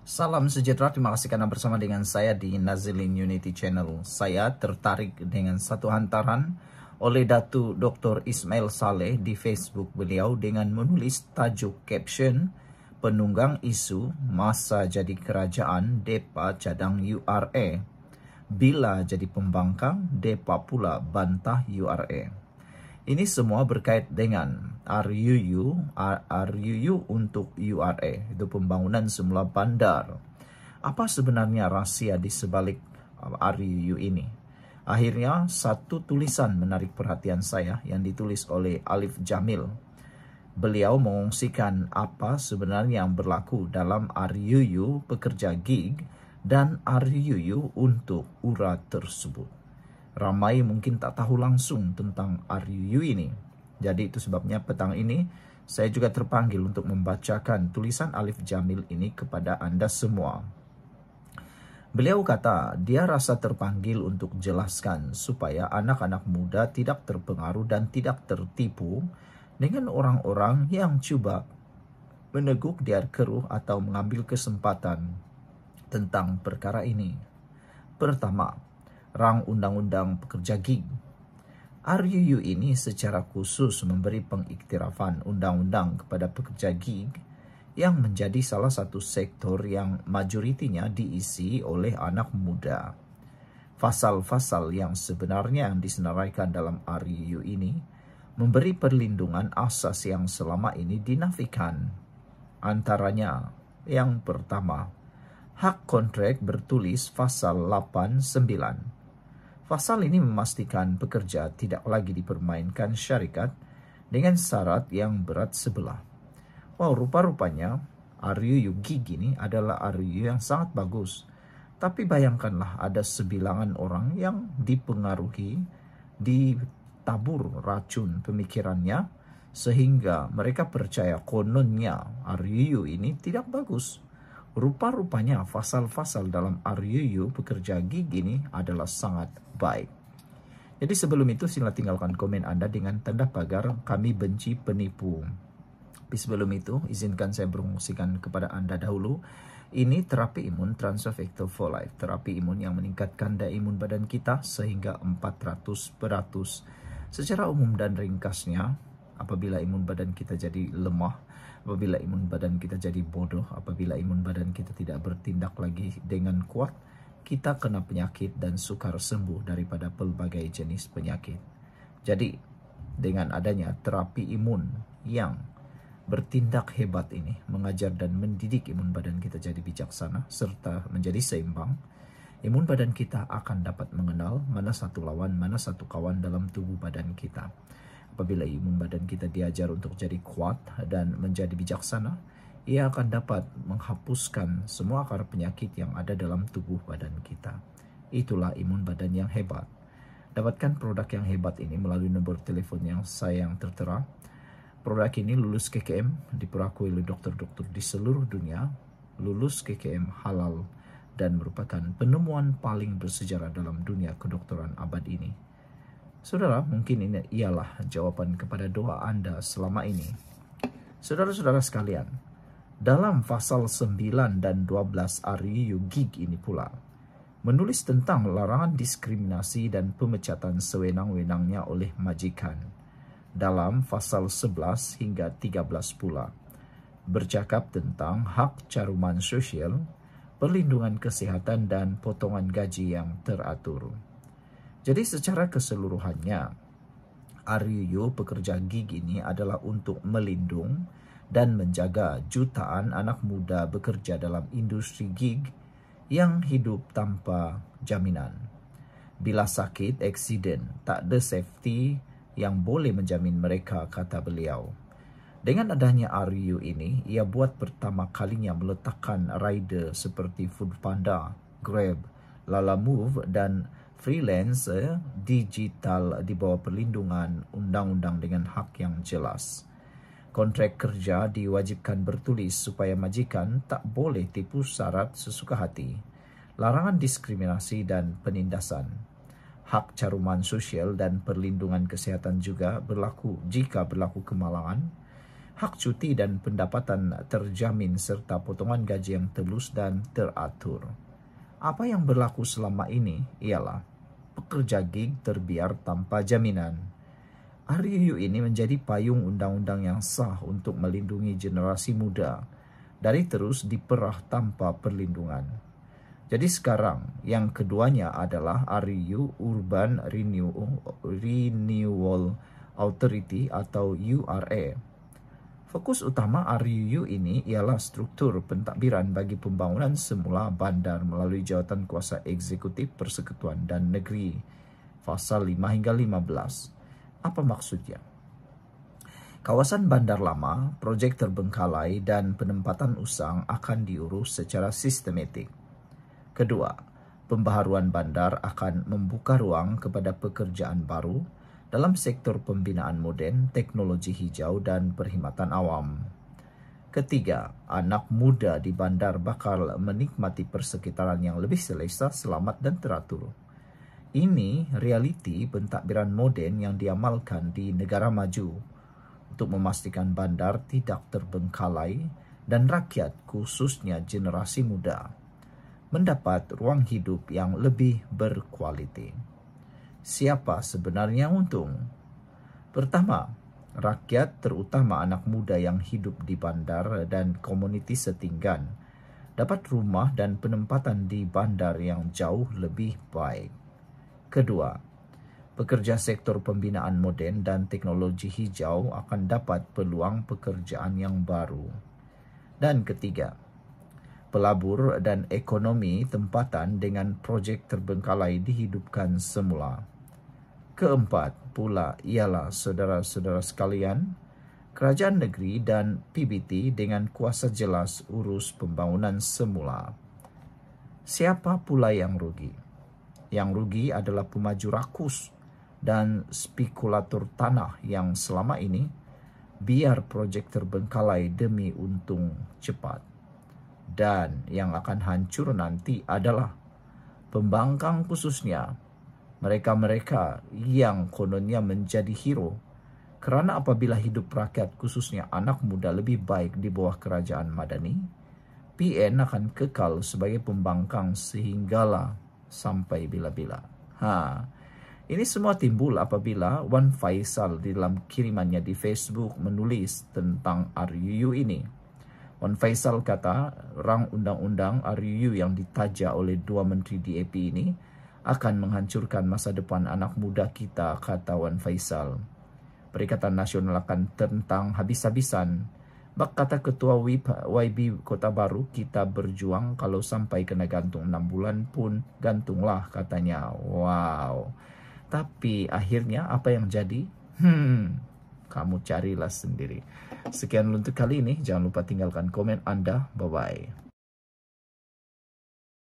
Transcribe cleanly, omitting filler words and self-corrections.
Salam sejahtera, terima kasih karena bersama dengan saya di Nazilin Unity Channel. Saya tertarik dengan satu hantaran oleh Datu Dr. Ismail Saleh di Facebook beliau dengan menulis tajuk caption penunggang isu masa jadi kerajaan depa cadang URA. Bila jadi pembangkang, depa pula bantah URA. Ini semua berkait dengan RUU untuk URA, itu pembangunan semula bandar. Apa sebenarnya rahsia di sebalik RUU ini? Akhirnya satu tulisan menarik perhatian saya yang ditulis oleh Alif Jamil. Beliau mengungsikan apa sebenarnya yang berlaku dalam RUU pekerja gig dan RUU untuk URA tersebut. Ramai mungkin tak tahu langsung tentang RUU ini. Jadi itu sebabnya petang ini saya juga terpanggil untuk membacakan tulisan Alif Jamil ini kepada Anda semua. Beliau kata dia rasa terpanggil untuk jelaskan supaya anak-anak muda tidak terpengaruh dan tidak tertipu dengan orang-orang yang cuba meneguk di air keruh atau mengambil kesempatan tentang perkara ini. Pertama, rang undang-undang pekerja gig. RUU ini secara khusus memberi pengiktirafan undang-undang kepada pekerja gig yang menjadi salah satu sektor yang majoritinya diisi oleh anak muda. Fasal-fasal yang sebenarnya yang disenaraikan dalam RUU ini memberi perlindungan asas yang selama ini dinafikan. Antaranya, yang pertama, hak kontrak bertulis pasal 89. Pasal ini memastikan pekerja tidak lagi dipermainkan syarikat dengan syarat yang berat sebelah. Wow, rupa-rupanya RUU gig ini adalah RUU yang sangat bagus. Tapi bayangkanlah ada sebilangan orang yang dipengaruhi, ditabur racun pemikirannya, sehingga mereka percaya kononnya RUU ini tidak bagus. Rupa-rupanya pasal-pasal dalam RUU pekerja gig ini adalah sangat baik. Jadi sebelum itu sila tinggalkan komen Anda dengan tanda pagar kami benci penipu. Tapi sebelum itu izinkan saya promosikan kepada Anda dahulu. Ini terapi imun Transfer Factor for Life. Terapi imun yang meningkatkan daya imun badan kita sehingga 400%. Secara umum dan ringkasnya, apabila imun badan kita jadi lemah, apabila imun badan kita jadi bodoh, apabila imun badan kita tidak bertindak lagi dengan kuat, kita kena penyakit dan sukar sembuh daripada pelbagai jenis penyakit. Jadi, dengan adanya terapi imun yang bertindak hebat ini, mengajar dan mendidik imun badan kita jadi bijaksana serta menjadi seimbang, imun badan kita akan dapat mengenal mana satu lawan, mana satu kawan dalam tubuh badan kita. Apabila imun badan kita diajar untuk jadi kuat dan menjadi bijaksana, ia akan dapat menghapuskan semua akar penyakit yang ada dalam tubuh badan kita. Itulah imun badan yang hebat. Dapatkan produk yang hebat ini melalui nomor telepon yang saya yang tertera. Produk ini lulus KKM, diperakui oleh dokter-dokter di seluruh dunia, lulus KKM halal, dan merupakan penemuan paling bersejarah dalam dunia kedokteran abad ini. Saudara, mungkin ini ialah jawaban kepada doa Anda selama ini. Saudara-saudara sekalian, dalam pasal 9 dan 12 RUU gig ini pula, menulis tentang larangan diskriminasi dan pemecatan sewenang-wenangnya oleh majikan. Dalam pasal 11 hingga 13 pula, bercakap tentang hak caruman sosial, perlindungan kesehatan dan potongan gaji yang teratur. Jadi secara keseluruhannya, RUU pekerja gig ini adalah untuk melindung dan menjaga jutaan anak muda bekerja dalam industri gig yang hidup tanpa jaminan. Bila sakit, eksiden, tak ada safety yang boleh menjamin mereka, kata beliau. Dengan adanya RUU ini, ia buat pertama kalinya meletakkan rider seperti Foodpanda, Grab, Lalamove dan freelancer digital di bawah perlindungan undang-undang dengan hak yang jelas. Kontrak kerja diwajibkan bertulis supaya majikan tak boleh tipu syarat sesuka hati. Larangan diskriminasi dan penindasan. Hak caruman sosial dan perlindungan kesehatan juga berlaku jika berlaku kemalangan. hak cuti dan pendapatan terjamin serta potongan gaji yang telus dan teratur. Apa yang berlaku selama ini ialah pekerja gig terbiar tanpa jaminan. RUU ini menjadi payung undang-undang yang sah untuk melindungi generasi muda dari terus diperah tanpa perlindungan. Jadi sekarang yang keduanya adalah RUU Urban Renewal Authority atau URA. Fokus utama RUU ini ialah struktur pentadbiran bagi pembangunan semula bandar melalui jawatan kuasa eksekutif Persekutuan dan Negeri. Pasal 5 hingga 15. Apa maksudnya? Kawasan bandar lama, projek terbengkalai dan penempatan usang akan diurus secara sistematik. Kedua, pembaharuan bandar akan membuka ruang kepada pekerjaan baru dalam sektor pembinaan moden, teknologi hijau, dan perkhidmatan awam. Ketiga, anak muda di bandar bakal menikmati persekitaran yang lebih selesa, selamat, dan teratur. Ini realiti pentadbiran moden yang diamalkan di negara maju untuk memastikan bandar tidak terbengkalai dan rakyat, khususnya generasi muda, mendapat ruang hidup yang lebih berkualiti. Siapa sebenarnya yang untung? Pertama, rakyat terutama anak muda yang hidup di bandar dan komuniti setinggan dapat rumah dan penempatan di bandar yang jauh lebih baik. Kedua, pekerja sektor pembinaan moden dan teknologi hijau akan dapat peluang pekerjaan yang baru. Dan ketiga, pelabur dan ekonomi tempatan dengan projek terbengkalai dihidupkan semula. Keempat pula ialah saudara-saudara sekalian, kerajaan negeri dan PBT dengan kuasa jelas urus pembangunan semula. Siapa pula yang rugi? Yang rugi adalah pemaju rakus dan spekulator tanah yang selama ini biar projek terbengkalai demi untung cepat. Dan yang akan hancur nanti adalah pembangkang, khususnya mereka-mereka yang kononnya menjadi hero kerana apabila hidup rakyat khususnya anak muda lebih baik di bawah kerajaan madani, PN akan kekal sebagai pembangkang sehinggalah sampai bila-bila. Ini semua timbul apabila Wan Faisal di dalam kirimannya di Facebook menulis tentang RUU ini. Wan Faisal kata, rang undang-undang RUU yang ditaja oleh dua menteri DAP ini akan menghancurkan masa depan anak muda kita, kata Wan Faisal. Perikatan Nasional akan tentang habis-habisan. Bak kata Ketua YB Kota Baru, kita berjuang kalau sampai kena gantung 6 bulan pun gantunglah, katanya. Wow. Tapi akhirnya apa yang jadi? Kamu carilah sendiri. Sekian untuk kali ini. Jangan lupa tinggalkan komen Anda. Bye-bye.